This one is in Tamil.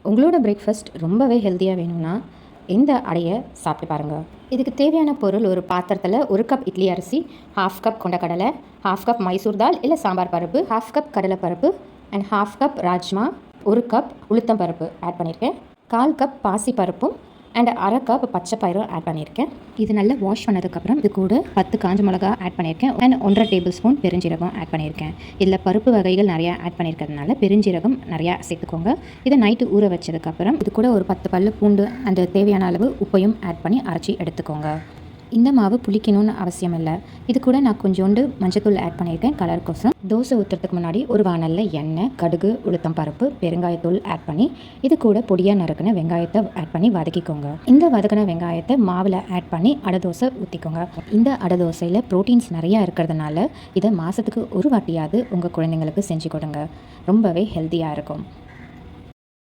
உங்களோட பிரேக்ஃபாஸ்ட் ரொம்பவே ஹெல்த்தியாக வேணும்னா இந்த அடையை சாப்பிட்டு பாருங்கள். இதுக்கு தேவையான பொருள் ஒரு பாத்திரத்தில் 1 கப் இட்லி அரிசி, 1/2 கப் கொண்டக்கடலை, 1/2 கப் மைசூர் தால் இல்லை சாம்பார் பருப்பு, 1/2 கப் கடலைப்பருப்பு அண்ட் 1/2 கப் ராஜ்மா, 1 கப் உளுத்தம் பருப்பு ஆட் பண்ணியிருக்கேன். 1/4 கப் பாசி பருப்பும் அண்ட் 1/2 கப் பச்சை பயிரும் ஆட் பண்ணியிருக்கேன். இது நல்லா வாஷ் பண்ணதுக்கப்புறம் இது கூட 10 காஞ்ச மிளகா ஆட் பண்ணியிருக்கேன் அண்ட் 1.5 டேபிள் ஸ்பூன் பெருஞ்சீரகம் ஆட் பண்ணியிருக்கேன். இதில் பருப்பு வகைகள் நிறையா ஆட் பண்ணியிருக்கிறதுனால பெருஞ்சீரகம் நிறையா சேர்த்துக்கோங்க. இதை நைட்டு ஊற வச்சதுக்கப்புறம் இது கூட ஒரு 10 பல்லு பூண்டு அண்ட் தேவையான அளவு உப்பையும் ஆட் பண்ணி அரைச்சி எடுத்துக்கோங்க. இந்த மாவு புளிக்கணும்னு அவசியம் இல்லை. இது கூட நான் கொஞ்சோண்டு மஞ்சத்தூள் ஆட் பண்ணியிருக்கேன் கலருக்கோசரம். தோசை ஊற்றுறதுக்கு முன்னாடி ஒரு வானலில் எண்ணெய், கடுகு, உளுத்தம் பருப்பு, பெருங்காயத்தூள் ஆட் பண்ணி இது கூட பொடியாக நறுக்கின வெங்காயத்தை ஆட் பண்ணி வதக்கிக்கோங்க. இந்த வதக்கின வெங்காயத்தை மாவில் ஆட் பண்ணி அடை தோசை ஊற்றிக்கோங்க. இந்த அடை தோசையில் ப்ரோட்டீன்ஸ் நிறையா இருக்கிறதுனால இதை மாதத்துக்கு ஒரு வாட்டியாவது உங்கள் குழந்தைங்களுக்கு செஞ்சு கொடுங்க. ரொம்பவே ஹெல்த்தியாக இருக்கும்.